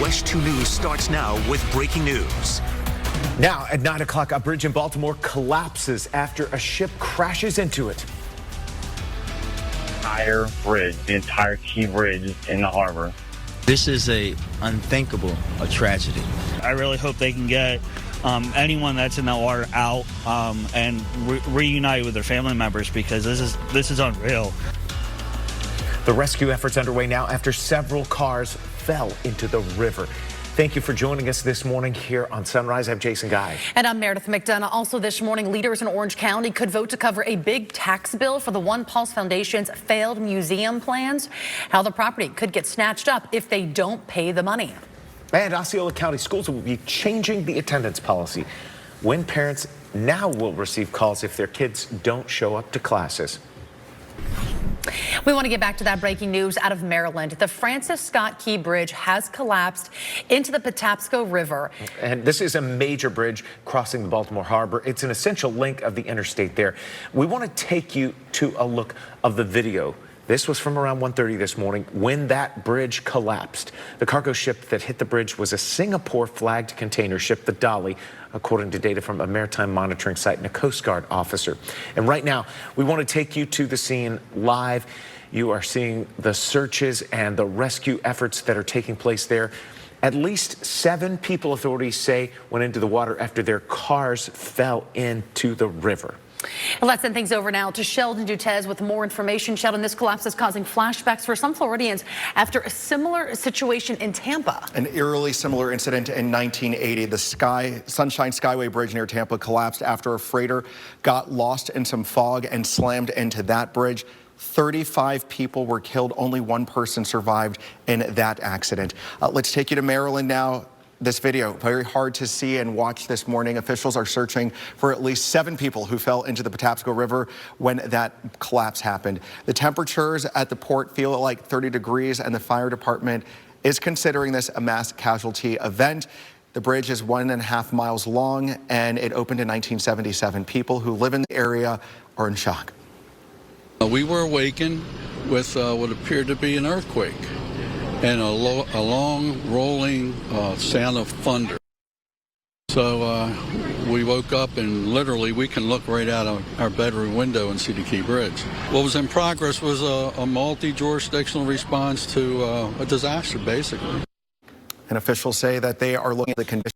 WESH 2 News starts now with breaking news. Now at 9 o'clock, a bridge in Baltimore collapses after a ship crashes into it. Entire bridge, the entire key bridge in the harbor. This is a tragedy. I really hope they can get anyone that's in that water out and reunite with their family members, because this is unreal. The rescue efforts underway now after several cars fell into the river. Thank you for joining us this morning here on Sunrise. I'm Jason Guy. And I'm Meredith McDonough. Also this morning, leaders in Orange County could vote to cover a big tax bill for the One Pulse Foundation's failed museum plans. How the property could get snatched up if they don't pay the money. And Osceola County Schools will be changing the attendance policy when parents now will receive calls if their kids don't show up to classes. We want to get back to that breaking news out of Maryland. The Francis Scott Key Bridge has collapsed into the Patapsco River. And this is a major bridge crossing the Baltimore Harbor. It's an essential link of the interstate there. We want to take you to a look of the video. This was from around 1:30 this morning when that bridge collapsed. The cargo ship that hit the bridge was a Singapore-flagged container ship, the Dolly, according to data from a maritime monitoring site and a Coast Guard officer. And right now, we want to take you to the scene live. You are seeing the searches and the rescue efforts that are taking place there. At least 7 people, authorities say, went into the water after their cars fell into the river. Well, let's send things over now to Sheldon Dutez with more information. Sheldon, this collapse is causing flashbacks for some Floridians after a similar situation in Tampa. An eerily similar incident in 1980. The Sunshine Skyway Bridge near Tampa collapsed after a freighter got lost in some fog and slammed into that bridge. 35 people were killed. Only 1 person survived in that accident. Let's take you to Maryland now. This video, very hard to see and watch this morning. Officials are searching for at least 7 people who fell into the Patapsco River when that collapse happened. The temperatures at the port feel like 30 degrees, and the fire department is considering this a mass casualty event. The bridge is 1.5 miles long, and it opened in 1977. People who live in the area are in shock. We were awakened with what appeared to be an earthquake and a long rolling sound of thunder. So we woke up and literally we can look right out of our bedroom window and see the Key Bridge. What was in progress was a multi-jurisdictional response to a disaster, basically. And officials say that they are looking at the conditions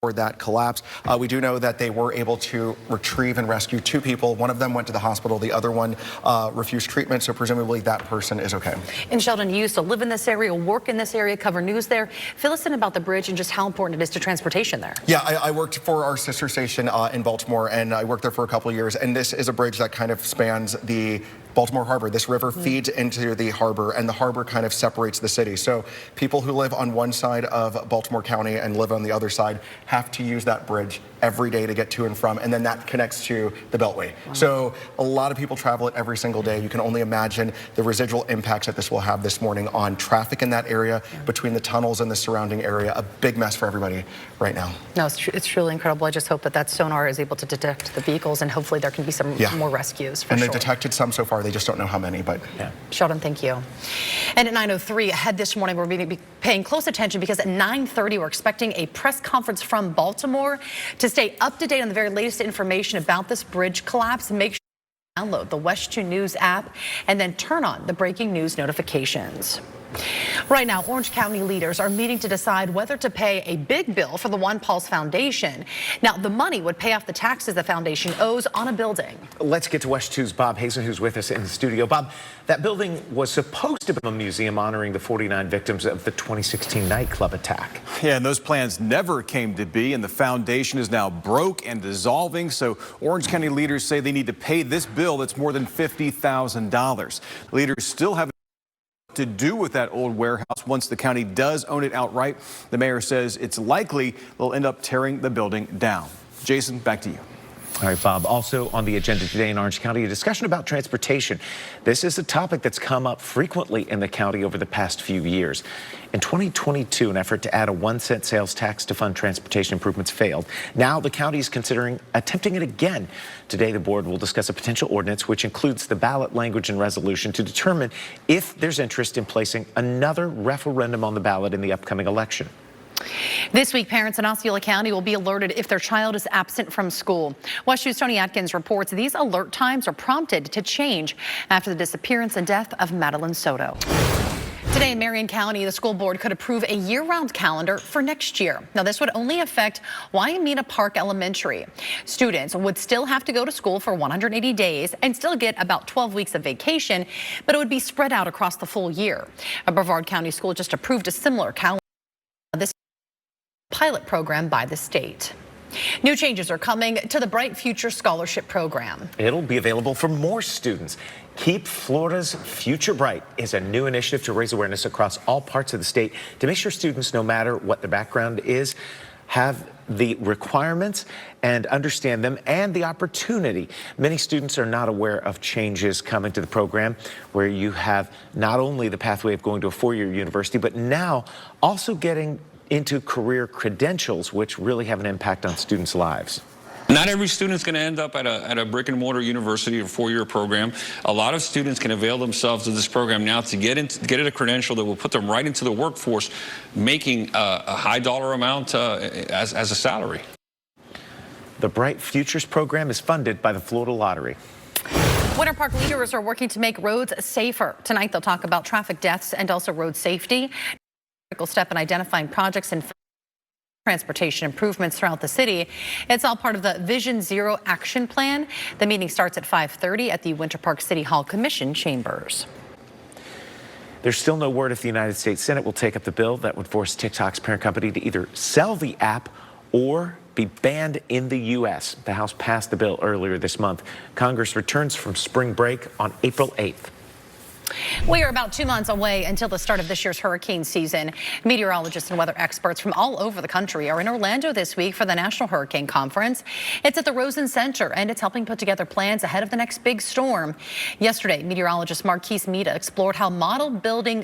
for that collapse. We do know that they were able to retrieve and rescue 2 people. One of them went to the hospital. The other one refused treatment, so presumably that person is okay. And Sheldon, you used to live in this area, work in this area, cover news there. Fill us in about the bridge and just how important it is to transportation there. Yeah, I worked for our sister station in Baltimore, and I worked there for a couple of years. And this is a bridge that kind of spans the Baltimore Harbor. This river feeds into the harbor, and the harbor kind of separates the city. So people who live on one side of Baltimore County and live on the other side have to use that bridge every day to get to and from, and then that connects to the Beltway. Wow. So a lot of people travel it every single day. You can only imagine the residual impacts that this will have this morning on traffic in that area, between the tunnels and the surrounding area. A big mess for everybody right now. No, it's truly incredible. I just hope that sonar is able to detect the vehicles, and hopefully there can be some more rescues. And they've detected some so far. They just don't know how many, but yeah. Sheldon, thank you. And at 9:03 ahead this morning, we're going to be paying close attention because at 9:30 we're expecting a press conference from Baltimore. To stay up to date on the very latest information about this bridge collapse, make sure you download the WESH 2 News app and then turn on the breaking news notifications. Right now, Orange County leaders are meeting to decide whether to pay a big bill for the One Pulse Foundation. Now, the money would pay off the taxes the foundation owes on a building. Let's get to WESH 2's Bob Hazen, who's with us in the studio. Bob, that building was supposed to be a museum honoring the 49 victims of the 2016 nightclub attack. Yeah, and those plans never came to be, and the foundation is now broke and dissolving. So Orange County leaders say they need to pay this bill that's more than $50,000. Leaders still have to do with that old warehouse once the county does own it outright. The mayor says it's likely they'll end up tearing the building down. Jason, back to you. All right, Bob, also on the agenda today in Orange County, a discussion about transportation. This is a topic that's come up frequently in the county over the past few years. In 2022, an effort to add a 1-cent sales tax to fund transportation improvements failed. Now the county is considering attempting it again. Today, the board will discuss a potential ordinance which includes the ballot language and resolution to determine if there's interest in placing another referendum on the ballot in the upcoming election. This week, parents in Osceola County will be alerted if their child is absent from school. WESH News' Tony Atkins reports these alert times are prompted to change after the disappearance and death of Madeline Soto. Today in Marion County, the school board could approve a year-round calendar for next year. Now, this would only affect Wyomina Park Elementary. Students would still have to go to school for 180 days and still get about 12 weeks of vacation, but it would be spread out across the full year. A Brevard County school just approved a similar calendar. This pilot program by the state. New changes are coming to the Bright Future Scholarship Program. It'll be available for more students. Keep Florida's Future Bright is a new initiative to raise awareness across all parts of the state to make sure students, no matter what their background is, have the requirements and understand them and the opportunity. Many students are not aware of changes coming to the program where you have not only the pathway of going to a four-year university, but now also getting into career credentials, which really have an impact on students' lives. Not every student's going to end up at a brick and mortar university or four-year program. A lot of students can avail themselves of this program now to get a credential that will put them right into the workforce, making a high dollar amount as a salary. The Bright Futures program is funded by the Florida Lottery. Winter Park leaders are working to make roads safer. Tonight they'll talk about traffic deaths and also road safety. Critical step in identifying projects and transportation improvements throughout the city. It's all part of the Vision Zero Action Plan. The meeting starts at 5:30 at the Winter Park City Hall Commission chambers. There's still no word if the United States Senate will take up the bill that would force TikTok's parent company to either sell the app or be banned in the U.S. The House passed the bill earlier this month. Congress returns from spring break on April 8th. We are about 2 months away until the start of this year's hurricane season. Meteorologists and weather experts from all over the country are in Orlando this week for the National Hurricane Conference. It's at the Rosen Center, and it's helping put together plans ahead of the next big storm. Yesterday, meteorologist Marquise Mita explored how model building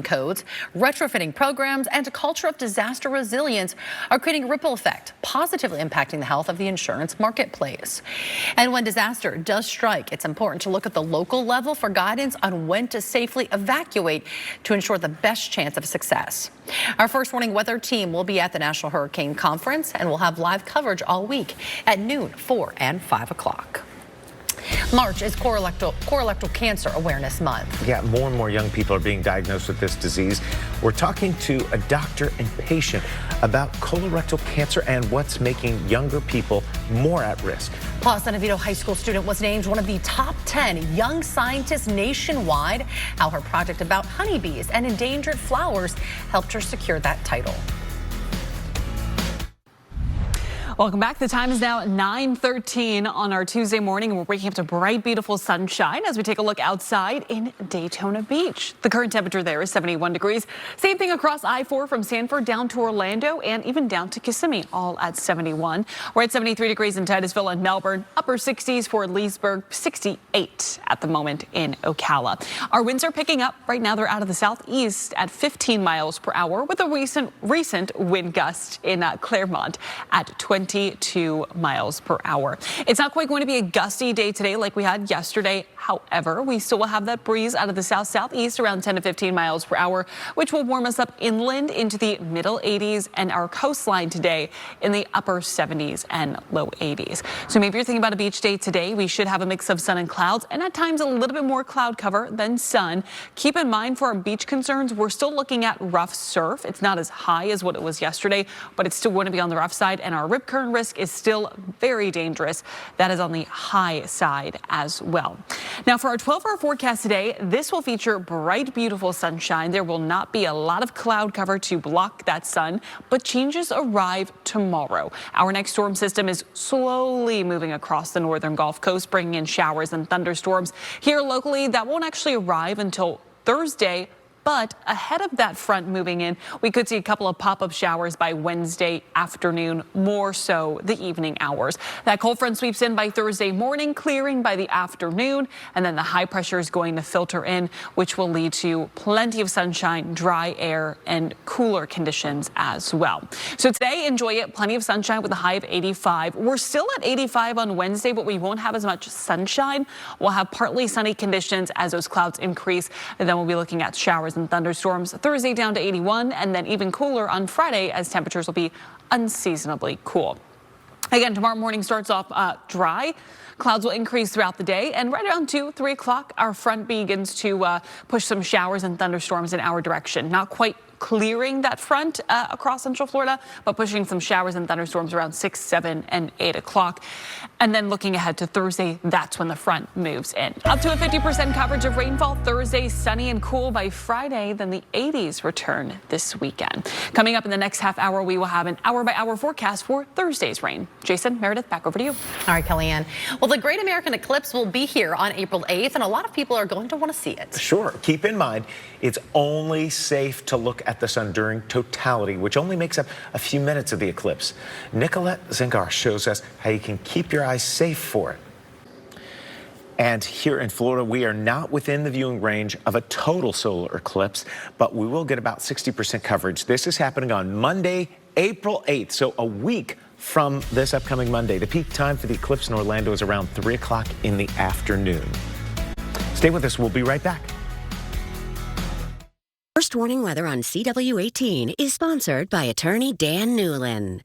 codes, retrofitting programs, and a culture of disaster resilience are creating a ripple effect, positively impacting the health of the insurance marketplace. And when disaster does strike, it's important to look at the local level for guidance on when to safely evacuate to ensure the best chance of success. Our first warning weather team will be at the National Hurricane Conference, and we'll have live coverage all week at noon, 4 and 5 o'clock. March is colorectal cancer awareness month. Yeah, more and more young people are being diagnosed with this disease. We're talking to a doctor and patient about colorectal cancer and what's making younger people more at risk. Plus, an Oviedo High School student was named one of the top 10 young scientists nationwide. How her project about honeybees and endangered flowers helped her secure that title. Welcome back. The time is now 9:13 on our Tuesday morning, and we're waking up to bright, beautiful sunshine as we take a look outside in Daytona Beach. The current temperature there is 71 degrees. Same thing across I-4 from Sanford down to Orlando and even down to Kissimmee, all at 71. We're at 73 degrees in Titusville and Melbourne, upper 60s for Leesburg, 68 at the moment in Ocala. Our winds are picking up. Right now they're out of the southeast at 15 miles per hour with a recent wind gust in Claremont at 22 miles per hour. It's not quite going to be a gusty day today like we had yesterday. However, we still will have that breeze out of the south-southeast around 10 to 15 miles per hour, which will warm us up inland into the middle 80s and our coastline today in the upper 70s and low 80s. So maybe you're thinking about a beach day today. We should have a mix of sun and clouds and at times a little bit more cloud cover than sun. Keep in mind for our beach concerns, we're still looking at rough surf. It's not as high as what it was yesterday, but it's still going to be on the rough side, and our rip current risk is still very dangerous. That is on the high side as well. Now for our 12-hour forecast today, this will feature bright, beautiful sunshine. There will not be a lot of cloud cover to block that sun, but changes arrive tomorrow. Our next storm system is slowly moving across the northern Gulf Coast, bringing in showers and thunderstorms. Here locally, that won't actually arrive until Thursday, But ahead of that front moving in, we could see a couple of pop-up showers by Wednesday afternoon, more so the evening hours. That cold front sweeps in by Thursday morning, clearing by the afternoon, and then the high pressure is going to filter in, which will lead to plenty of sunshine, dry air, and cooler conditions as well. So today, enjoy it. Plenty of sunshine with a high of 85. We're still at 85 on Wednesday, but we won't have as much sunshine. We'll have partly sunny conditions as those clouds increase, and then we'll be looking at showers and thunderstorms Thursday down to 81, and then even cooler on Friday as temperatures will be unseasonably cool. Again, tomorrow morning starts off dry. Clouds will increase throughout the day, and right around 2, 3 o'clock, our front begins to push some showers and thunderstorms in our direction. Not quite clearing that front across Central Florida, but pushing some showers and thunderstorms around 6, 7, and 8 o'clock. And then looking ahead to Thursday, that's when the front moves in. Up to a 50% coverage of rainfall Thursday, sunny and cool by Friday. Then the 80s return this weekend. Coming up in the next half hour, we will have an hour-by-hour forecast for Thursday's rain. Jason, Meredith, back over to you. All right, Kellyanne. Well, the Great American Eclipse will be here on April 8th, and a lot of people are going to want to see it. Sure. Keep in mind, it's only safe to look at the sun during totality, which only makes up a few minutes of the eclipse. Nicolette Zengar shows us how you can keep your eyes safe for it. And here in Florida, we are not within the viewing range of a total solar eclipse, but we will get about 60% coverage. This is happening on Monday, April 8th, so a week from this upcoming Monday. The peak time for the eclipse in Orlando is around 3 o'clock in the afternoon. Stay with us. We'll be right back. First Warning Weather on CW18 is sponsored by attorney Dan Newlin.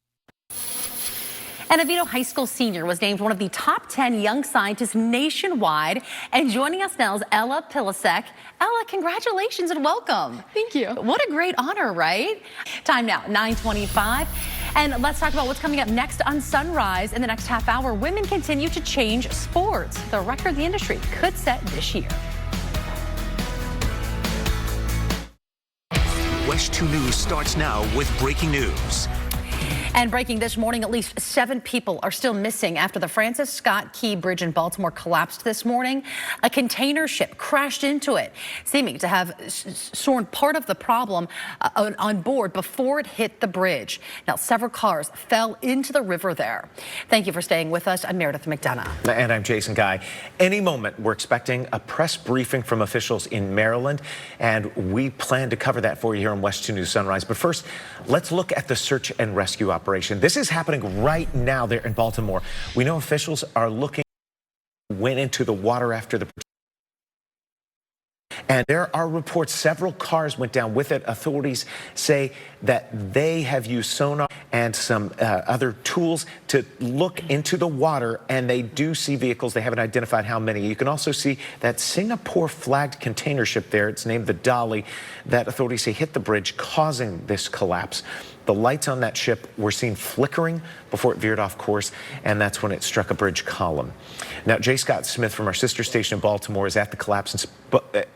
An Oviedo High School senior was named one of the top 10 young scientists nationwide. And joining us now is Ella Pilasek. Ella, congratulations and welcome. Thank you. What a great honor, right? Time now, 9:25. And let's talk about what's coming up next on Sunrise. In the next half hour, women continue to change sports. The record the industry could set this year. WESH 2 News starts now with breaking news. And breaking this morning, at least 7 people are still missing after the Francis Scott Key Bridge in Baltimore collapsed this morning. A container ship crashed into it, seeming to have sorted part of the problem on board before it hit the bridge. Now, several cars fell into the river there. Thank you for staying with us. I'm Meredith McDonough. And I'm Jason Guy. Any moment, we're expecting a press briefing from officials in Maryland, and we plan to cover that for you here on WESH 2 News Sunrise. But first, let's look at the search and rescue operation. This is happening right now there in Baltimore. We know officials are looking went into the water after the. And there are reports several cars went down with it. Authorities say that they have used sonar and some other tools to look into the water, and they do see vehicles. They haven't identified how many. You can also see that Singapore flagged container ship there. It's named the Dolly, that authorities say hit the bridge, causing this collapse. The lights on that ship were seen flickering before it veered off course, and that's when it struck a bridge column. Now, J. Scott Smith from our sister station in Baltimore is at the collapse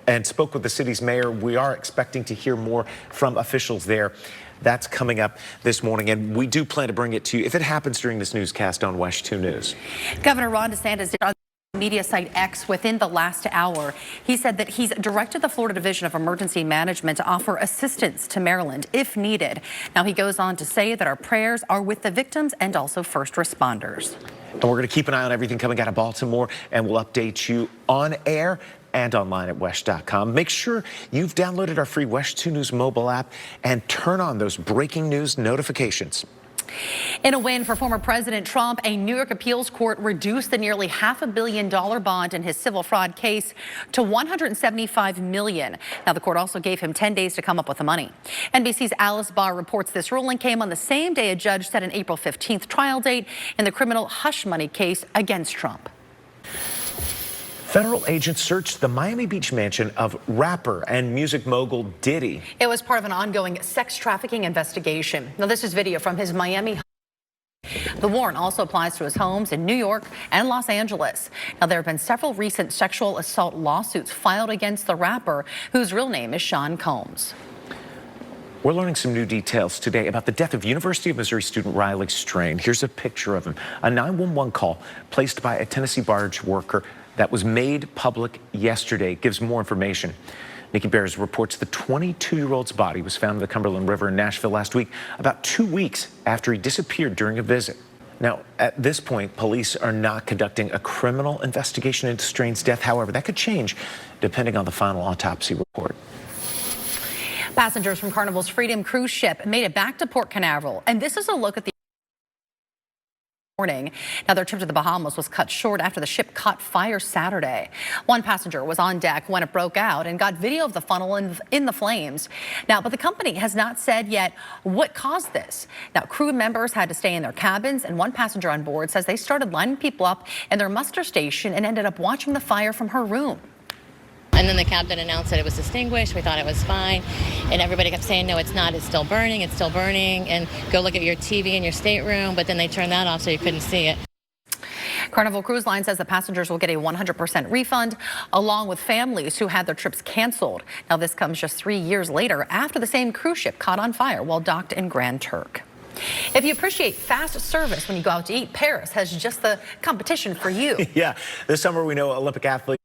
and spoke with the city's mayor. We are expecting to hear more from officials there. That's coming up this morning, and we do plan to bring it to you if it happens during this newscast on WESH 2 News. Governor Ron DeSantis did on media site X within the last hour. He said that he's directed the Florida Division of Emergency Management to offer assistance to Maryland if needed. Now, he goes on to say that our prayers are with the victims and also first responders. And we're going to keep an eye on everything coming out of Baltimore, and we'll update you on air and online at WESH.com. Make sure you've downloaded our free WESH 2 News mobile app and turn on those breaking news notifications. In a win for former President Trump, a New York appeals court reduced the nearly $500 million bond in his civil fraud case to $175 million. Now, the court also gave him 10 days to come up with the money. NBC's Alice Barr reports this ruling came on the same day a judge set an April 15th trial date in the criminal hush money case against Trump. Federal agents searched the Miami Beach mansion of rapper and music mogul Diddy. It was part of an ongoing sex trafficking investigation. Now, this is video from his Miami home. The warrant also applies to his homes in New York and Los Angeles. Now, there have been several recent sexual assault lawsuits filed against the rapper, whose real name is Sean Combs. We're learning some new details today about the death of University of Missouri student Riley Strain. Here's a picture of him. A 911 call placed by a Tennessee barge worker that was made public yesterday gives more information. Nikki Bears reports the 22-year-old's body was found in the Cumberland River in Nashville last week, about 2 weeks after he disappeared during a visit. Now, at this point, police are not conducting a criminal investigation into Strain's death. However, that could change depending on the final autopsy report. Passengers from Carnival's Freedom cruise ship made it back to Port Canaveral, and this is a look at the morning. Now, their trip to the Bahamas was cut short after the ship caught fire Saturday. One passenger was on deck when it broke out and got video of the funnel in the flames. Now, but the company has not said yet what caused this. Now, crew members had to stay in their cabins, and one passenger on board says they started lining people up in their muster station and ended up watching the fire from her room. And then the captain announced that it was extinguished. We thought it was fine. And everybody kept saying, no, it's not. It's still burning. It's still burning. And go look at your TV in your stateroom. But then they turned that off so you couldn't see it. Carnival Cruise Line says the passengers will get a 100% refund, along with families who had their trips canceled. Now, this comes just 3 years later after the same cruise ship caught on fire while docked in Grand Turk. If you appreciate fast service when you go out to eat, Paris has just the competition for you. Yeah, this summer we know Olympic athletes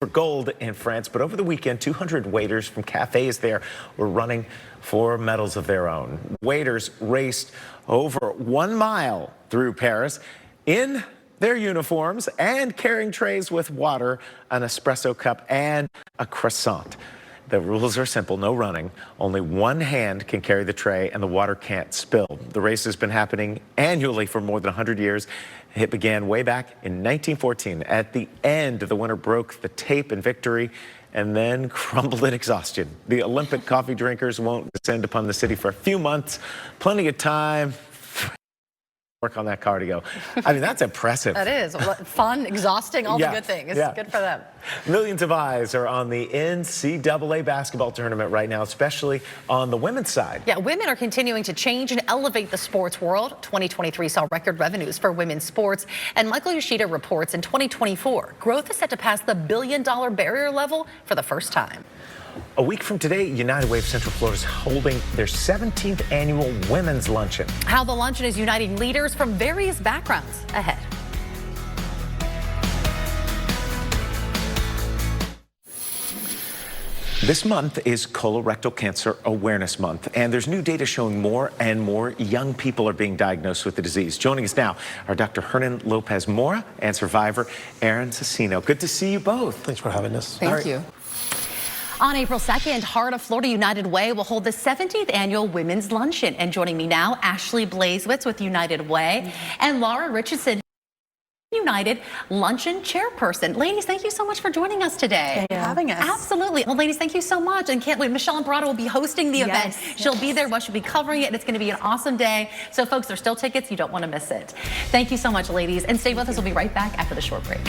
for gold in France, but over the weekend 200 waiters from cafes there were running for medals of their own. Waiters raced over 1 mile through Paris in their uniforms and carrying trays with water, an espresso cup, and a croissant. The rules are simple: no running. Only one hand can carry the tray and the water can't spill. The race has been happening annually for more than 100 years. It began way back in 1914. At the end, the winner broke the tape in victory and then crumbled in exhaustion. The Olympic coffee drinkers won't descend upon the city for a few months. Plenty of time. Work on that cardio. I mean, that's impressive. That is fun, exhausting, all the good things. Yeah. Good for them. Millions of eyes are on the NCAA basketball tournament right now, especially on the women's side. Yeah, women are continuing to change and elevate the sports world. 2023 saw record revenues for women's sports, and Michael Yoshida reports in 2024, growth is set to pass the billion-dollar barrier level for the first time. A week from today, United Way of Central Florida is holding their 17th annual Women's Luncheon. How the luncheon is uniting leaders from various backgrounds. Ahead. This month is Colorectal Cancer Awareness Month, and there's new data showing more and more young people are being diagnosed with the disease. Joining us now are Dr. Hernan Lopez Mora and survivor Aaron Cecino. Good to see you both. Thanks for having us. Thank you. On April 2nd, Heart of Florida United Way will hold the 17th annual Women's Luncheon. And joining me now, Ashley Blazewitz with United Way and Laura Richardson, United Luncheon Chairperson. Ladies, thank you so much for joining us today. Thank you for having us. Absolutely. Well, ladies, thank you so much. And can't wait. Michelle Imparato will be hosting the event. She'll be there. She'll be covering it. And it's going to be an awesome day. So, folks, there's still tickets. You don't want to miss it. Thank you so much, ladies. And stay with us. We'll be right back after the short break.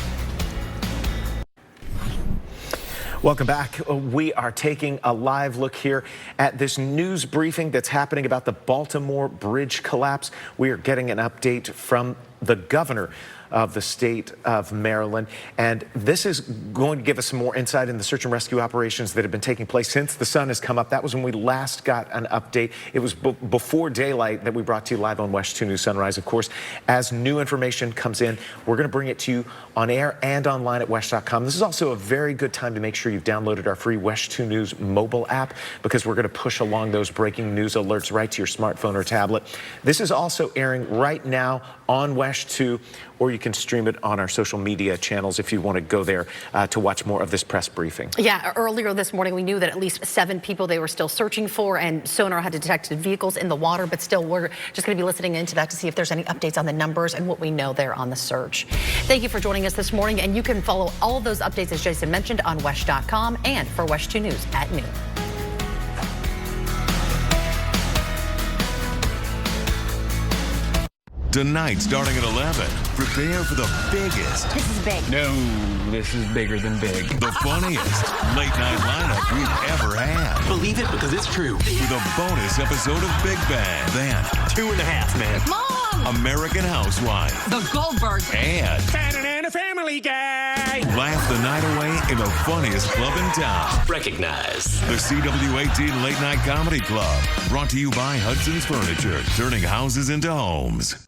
Welcome back. We are taking a live look here at this news briefing that's happening about the Baltimore Bridge collapse. We are getting an update from the governor of the state of Maryland, and this is going to give us some more insight in the search and rescue operations that have been taking place since the sun has come up. That was when we last got an update. It was before daylight that we brought to you live on WESH 2 News Sunrise. Of course, as new information comes in, we're going to bring it to you on air and online at WESH.com. This is also a very good time to make sure you've downloaded our free WESH 2 News mobile app, because we're going to push along those breaking news alerts right to your smartphone or tablet. This is also airing right now on WESH 2, or you can stream it on our social media channels if you want to go there to watch more of this press briefing. Yeah, earlier this morning we knew that at least 7 people they were still searching for, and sonar had detected vehicles in the water, but still we're just going to be listening into that to see if there's any updates on the numbers and what we know there on the search. Thank you for joining us this morning, and you can follow all of those updates, as Jason mentioned, on WESH.com and for WESH 2 News at noon. Tonight, starting at 11, prepare for the biggest. This is big. No, this is bigger than big. The funniest late-night lineup we've ever had. Believe it because it's true. With a bonus episode of Big Bang. Then, 2.5, man. Mom! American Housewife. The Goldbergs. And Shannon and a Family Guy. laugh the night away in the funniest club in town. Recognize. The CW18 Late Night Comedy Club. Brought to you by Hudson's Furniture, turning houses into homes.